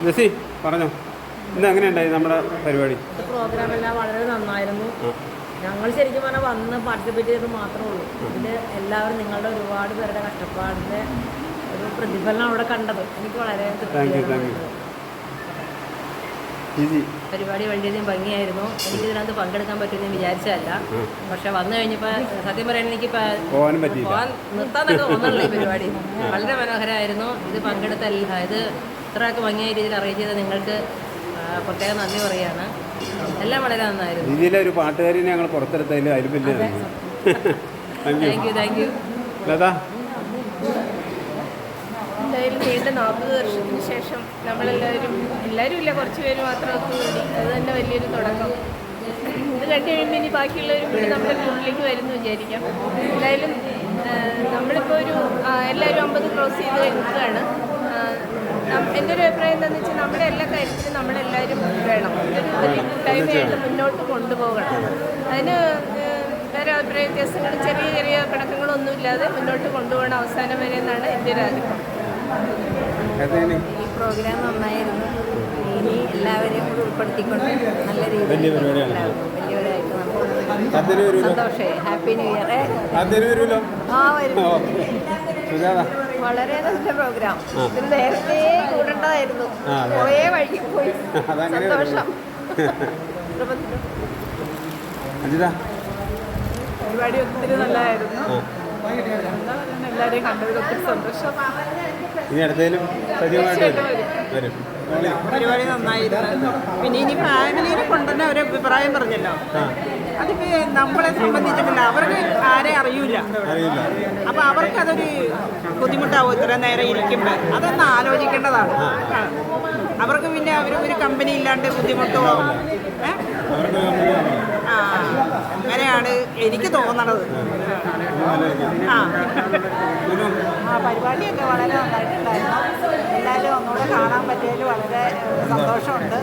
ജെസി പറഞ്ഞോ, ഇന്ന് എങ്ങനെയുണ്ടായി നമ്മുടെ പരിപാടി? പ്രോഗ്രാം എല്ലാം വളരെ നന്നായിരുന്നു. ഞങ്ങൾ ശരിക്കും പറഞ്ഞാൽ വന്ന് പാർട്ടിസിപ്പേറ്റ് ചെയ്തത് മാത്രമേ ഉള്ളൂ. ഇതിൽ എല്ലാവരും നിങ്ങളുടെ ഒരുപാട് പേരുടെ കഷ്ടപ്പാടിൻ്റെ ഒരു പ്രതിഫലനം അവിടെ കണ്ടത് എനിക്ക് വളരെ പരിപാടി വളരെയധികം ഭംഗിയായിരുന്നു. എനിക്ക് ഇതിനകത്ത് പങ്കെടുക്കാൻ പറ്റുമെന്ന് വിചാരിച്ചതല്ല. പക്ഷെ വന്നു കഴിഞ്ഞപ്പോൾ സത്യം പറയാൻ എനിക്ക് പോകാൻ നിർത്താൻ തന്നെ തോന്നുന്നില്ല. ഈ പരിപാടി വളരെ മനോഹരമായിരുന്നു. ഇത് പങ്കെടുത്ത ഇത് ഇത്രയൊക്കെ ഭംഗിയായ രീതിയിൽ അറേഞ്ച് ചെയ്ത നിങ്ങൾക്ക് പ്രത്യേകം നന്ദി പറയുകയാണ്. എല്ലാം വളരെ നന്നായിരുന്നു. ഇതിലെ ഒരു പാട്ടുകാരിനെ ഞങ്ങൾ പുറത്തെടുത്തതിൽ അതിൽ വലിയ താങ്ക് യു. ലതാ, എന്തായാലും നീണ്ട 40 വർഷത്തിന് ശേഷം എല്ലാവരും ഇല്ല, കുറച്ച് പേര് മാത്രം ഒത്തുകൂടി. അത് തന്നെ വലിയൊരു തുടക്കം. ഇത് കണ്ടു കഴിയുമ്പോൾ ഇനി ബാക്കിയുള്ളവരും കൂടി നമ്മുടെ ഗ്രൂപ്പിലേക്ക് വരുന്നു വിചാരിക്കാം. എന്തായാലും നമ്മളിപ്പോൾ എല്ലാവരും 50 ക്രോസ് ചെയ്ത് കഴിഞ്ഞതാണ്. എൻ്റെ ഒരു അഭിപ്രായം എന്താണെന്ന് വെച്ചാൽ നമ്മുടെ എല്ലാ കാര്യത്തിലും നമ്മളെല്ലാവരും വേണം. ഒരു കൂട്ടായ്മയായിട്ട് മുന്നോട്ട് കൊണ്ടുപോകണം. അതിന് വേറെ അഭിപ്രായ വ്യത്യാസങ്ങൾ ചെറിയ പിണക്കങ്ങളൊന്നുമില്ലാതെ മുന്നോട്ട് കൊണ്ടുപോകണം അവസാനം വരെ എന്നാണ് എൻ്റെ ഒരു ആഗ്രഹം. ഈ പ്രോഗ്രാം നന്നായിരുന്നു. ഇനി എല്ലാവരെയും കൂടി ഉൾപ്പെടുത്തിക്കൊണ്ട് നല്ല രീതിയിൽ സന്തോഷമായി. Happy new year. വളരെ നല്ല പ്രോഗ്രാം. ഇതിന് നേരത്തെ കൂടേണ്ടതായിരുന്നു. കുറേ വഴിക്ക് പോയി. സന്തോഷം. പരിപാടി ഒത്തിരി നല്ലതായിരുന്നു. എല്ലാവരെയും കണ്ടതിൽ ഒത്തിരി സന്തോഷം. പരിപാടി നന്നായിരുന്നു. പിന്നെ ഇനി ഫാമിലിയെ കൊണ്ടുതന്നെ ഒരു അഭിപ്രായം പറഞ്ഞല്ലോ. അതിപ്പോ നമ്മളെ സംബന്ധിച്ചിട്ടില്ല, അവർക്ക് ആരെ അറിയൂല. അപ്പൊ അവർക്കതൊരു ബുദ്ധിമുട്ടാവും ഇത്ര നേരം ഇരിക്കുമ്പോൾ. അതൊന്ന് ആലോചിക്കേണ്ടതാണ്. അവർക്ക് പിന്നെ ഒരു കമ്പനി ഇല്ലാണ്ട് ബുദ്ധിമുട്ടോ അങ്ങനെയാണ് എനിക്ക് തോന്നണത്. പരിപാടിയൊക്കെ വളരെ നന്നായിട്ടുണ്ടായിരുന്നു. എല്ലാവരും ഒന്നുകൂടെ കാണാൻ പറ്റിയതിൽ വളരെ സന്തോഷമുണ്ട്.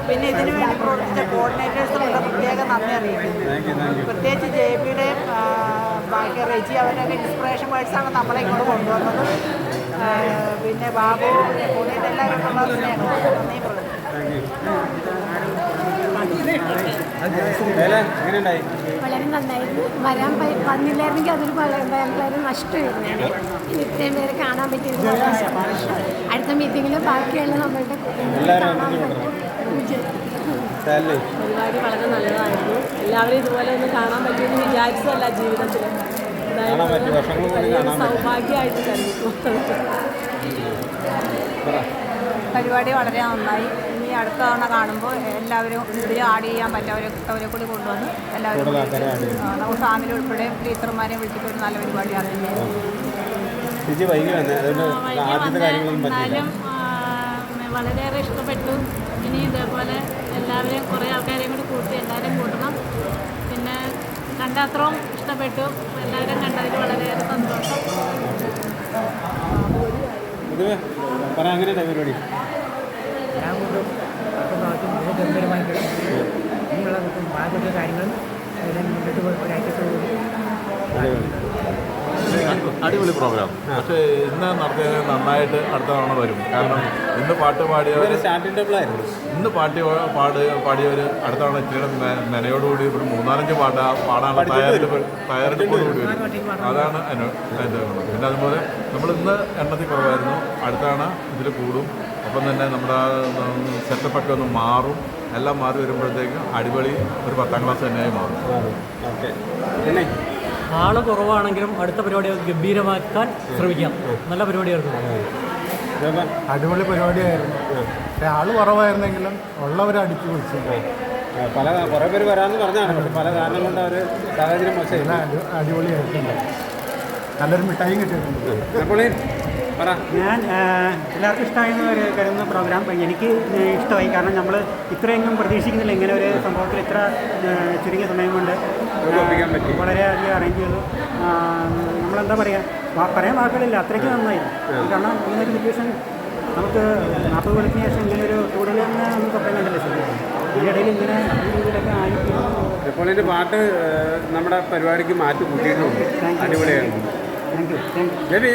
പിന്നെ ഇതിനു വേണ്ടി പ്രവർത്തിച്ച കോർഡിനേറ്റേഴ്സിനുള്ള പ്രത്യേക നന്ദി അറിയിക്കുന്നു. പ്രത്യേകിച്ച് JPയുടെയും ബാക്കി റെജി അവരൊക്കെ ഇൻസ്പിറേഷൻ വേർഡ്സാണ് നമ്മളെ ഇങ്ങോട്ട് കൊണ്ടുവന്നത്. പിന്നെ ബാബു പുള്ളിയുടെ എല്ലാവരും ഉള്ള സ്നേഹം നന്ദി പറഞ്ഞു. വളരെ നന്നായിരുന്നു. വന്നില്ലായിരുന്നെങ്കിൽ അതൊരു വളരെ നഷ്ടമായിരുന്നു. ഇത്രയും പേര് കാണാൻ പറ്റിയത് അടുത്ത മീറ്റിങ്ങിലും ബാക്കിയുള്ള നമ്മളുടെ പരിപാടി വളരെ നല്ലതായിരുന്നു. എല്ലാവരും ഇതുപോലെ ഒന്ന് കാണാൻ പറ്റുമെന്ന് വിചാരിച്ചതല്ല ജീവിതത്തിൽ. സൗഭാഗ്യമായിട്ട് കരുതുന്നു. പരിപാടി വളരെ നന്നായി. ഇനി അടുത്ത തവണ കാണുമ്പോൾ എല്ലാവരും ഇതിൽ ആഡ് ചെയ്യാൻ പറ്റവരെ കൂടി കൊണ്ടുവന്ന് എല്ലാവരും നമ്മുടെ ഫാമിലി ഉൾപ്പെടെ ടീച്ചർമാരെയും വിളിച്ചിട്ട് ഒരു നല്ല പരിപാടി അറിയുന്നത്. എന്നാലും വളരെയേറെ ഇഷ്ടപ്പെട്ടു. ഇനി ഇതേപോലെ എല്ലാവരെയും കുറേ ആൾക്കാരെയും കൂടി കൂട്ടി എല്ലാവരെയും കൂട്ടണം. പിന്നെ കണ്ടത്രയും ഇഷ്ടപ്പെട്ടു. എല്ലാവരും കണ്ടതിൽ വളരെയേറെ സന്തോഷം. പരിപാടി ബാക്കിയുള്ള കാര്യങ്ങളും മുന്നോട്ട് ഒരാഴ്ചത്തോടുകൂടി അടിപൊളി പ്രോഗ്രാം. പക്ഷേ ഇന്ന് നടത്തിയത് നന്നായിട്ട് അടുത്ത തവണ വരും. കാരണം ഇന്ന് പാട്ട് പാടിയവർ പാടിയവർ അടുത്ത തവണ ഇച്ചിരി മെനയോടുകൂടി ഒരു 3-4 പാടാനുള്ള തയ്യാറെടുപ്പോടുകൂടി വരും. അതാണ് അതിൻ്റെ ഗുണം. പിന്നെ അതുപോലെ നമ്മൾ ഇന്ന് എണ്ണത്തിൽ കുറവായിരുന്നു. അടുത്ത തവണ ഇതിൽ കൂടും. അപ്പം തന്നെ നമ്മുടെ സെറ്റപ്പൊക്കെ ഒന്ന് മാറും. എല്ലാം മാറി വരുമ്പോഴത്തേക്കും അടിപൊളി ഒരു 10ാം ക്ലാസ് തന്നെയായി മാറും. ആള് കുറവാണെങ്കിലും അടുത്ത പരിപാടി ഗംഭീരമാക്കാൻ ശ്രമിക്കാം. നല്ല പരിപാടിയായിരുന്നു. അടിപൊളി പരിപാടിയായിരുന്നു. പക്ഷേ ആള് കുറവായിരുന്നെങ്കിലും ഉള്ളവരെ അടിച്ചു പൊളിച്ചു. കുറേ പേര് വരാമെന്ന് പറഞ്ഞാണ്. പക്ഷെ പല കാരണം കൊണ്ട് അവർ സാഹചര്യം മോശമില്ല. അടിപൊളിയായിട്ടുണ്ട്. നല്ലൊരു മിഠായിയും കിട്ടിയിട്ടുണ്ട്. ഞാൻ എല്ലാവർക്കും ഇഷ്ടമായെന്ന് കരുതുന്ന പ്രോഗ്രാം എനിക്ക് ഇഷ്ടമായി. കാരണം നമ്മൾ ഇത്രയെങ്കിലും പ്രതീക്ഷിക്കുന്നില്ല ഇങ്ങനെ ഒരു സംഭവത്തിൽ ഇത്ര ചുരുങ്ങിയ സമയം കൊണ്ട് വളരെയധികം അറേഞ്ച് ചെയ്തു. നമ്മളെന്താ പറയുക, പറയാൻ വാക്കുകളില്ല, അത്രയ്ക്ക് നന്നായി. കാരണം ഇങ്ങനൊരു സിറ്റുവേഷൻ നമുക്ക് 40 കൊല്ലത്തിന് ശേഷം ഇങ്ങനൊരു കൂടുതൽ തന്നെ നമുക്ക് സ്വപ്നം കണ്ടില്ല. ശരിക്കും ഇതിനിടയിൽ ഇങ്ങനെ ഈ രീതിയിലൊക്കെ ആയിരിക്കും. ഇപ്പോൾ ഇതിൻ്റെ പാട്ട് നമ്മുടെ പരിപാടിക്ക് മാറ്റി കൂട്ടിയിട്ടുണ്ട്. അടിപൊളിയായിരുന്നു. Thank you. ജബി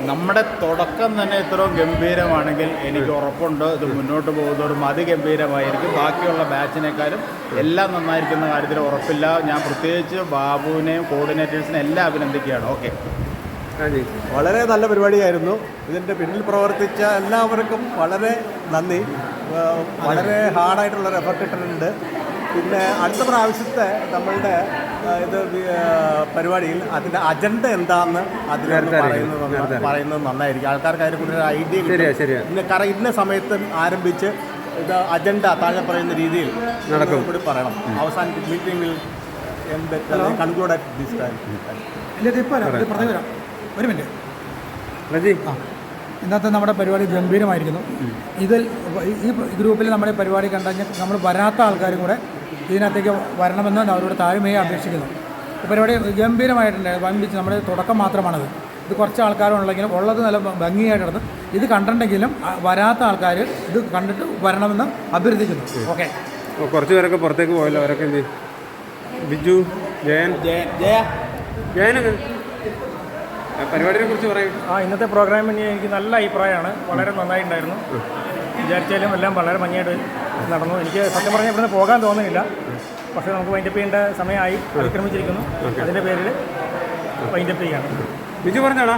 നമ്മുടെ തുടക്കം തന്നെ ഇത്രയും ഗംഭീരമാണെങ്കിൽ എനിക്ക് ഉറപ്പുണ്ട് ഇത് മുന്നോട്ട് പോകുന്നതോറും അതിഗംഭീരമായിരിക്കും. ബാക്കിയുള്ള ബാച്ചിനേക്കാളും എല്ലാം നന്നായിരിക്കുന്ന കാര്യത്തിൽ ഉറപ്പില്ല. ഞാൻ പ്രത്യേകിച്ച് ബാബുവിനെയും കോർഡിനേറ്റേഴ്സിനെയും എല്ലാം അഭിനന്ദിക്കുകയാണ്. ഓക്കെ, വളരെ നല്ല പരിപാടിയായിരുന്നു. ഇതിൻ്റെ പിന്നിൽ പ്രവർത്തിച്ച എല്ലാവർക്കും വളരെ നന്ദി. വളരെ ഹാർഡായിട്ടുള്ളൊരു എഫർട്ട് ഇട്ടിട്ടുണ്ട്. പിന്നെ അടുത്ത പ്രാവശ്യത്തെ നമ്മളുടെ ഇത് പരിപാടിയിൽ അതിൻ്റെ അജണ്ട എന്താണെന്ന് പറയുന്നത് നന്നായിരിക്കും. ആൾക്കാർക്ക് അതിനെക്കുറിച്ച് ഒരു ഐഡിയ കിട്ടും. ഇന്ന സമയത്ത് ആരംഭിച്ച് ഇത് അജണ്ട താഴെ പറയുന്ന രീതിയിൽ നടക്കും കൂടി പറയണം. അവസാന മീറ്റിംഗിൽ കൺക്ലൂഡ് അറ്റ് ദിസ് ടൈം. ഒരു മിനിറ്റ്. ഇന്നത്തെ നമ്മുടെ പരിപാടി ഗംഭീരമായിരിക്കുന്നു. ഇതിൽ ഈ ഗ്രൂപ്പിൽ നമ്മുടെ പരിപാടി കണ്ടുകഴിഞ്ഞാൽ നമ്മൾ വരാത്ത ആൾക്കാരും കൂടെ ഇതിനകത്തേക്ക് വരണമെന്ന് അവരോട് താഴ്മയെ അപേക്ഷിക്കുന്നു. പരിപാടി ഗംഭീരമായിട്ടുണ്ട്. വൻപിച്ച് നമ്മുടെ തുടക്കം മാത്രമാണത്. ഇത് കുറച്ച് ആൾക്കാരുണ്ടെങ്കിലും ഉള്ളത് നല്ല ഭംഗിയായിട്ടുണ്ട്. ഇത് കണ്ടിട്ടുണ്ടെങ്കിലും വരാത്ത ആൾക്കാർ ഇത് കണ്ടിട്ട് വരണമെന്ന് അഭ്യർത്ഥിക്കുന്നു. ഓക്കെ, കുറച്ച് പേരൊക്കെ പുറത്തേക്ക് പോയല്ലോ. അവരൊക്കെ എന്ത്? ബിജു, ജയനൊക്കെ പരിപാടിയെ കുറിച്ച് പറയും. ഇന്നത്തെ പ്രോഗ്രാമിന് എനിക്ക് നല്ല അഭിപ്രായമാണ്. വളരെ നന്നായിട്ടുണ്ടായിരുന്നു. വിചാരിച്ചാലും എല്ലാം വളരെ ഭംഗിയായിട്ട് നടന്നു. എനിക്ക് സത്യം പറഞ്ഞാൽ ഇവിടുന്ന് പോകാൻ തോന്നുന്നില്ല. പക്ഷേ നമുക്ക് വൈൻഡപ്പ് ചെയ്യേണ്ട സമയമായി അതിക്രമിച്ചിരിക്കുന്നു. അതിൻ്റെ പേരിൽ വൈൻഡപ്പ് ചെയ്യാണ്. ബിജു പറഞ്ഞാണോ?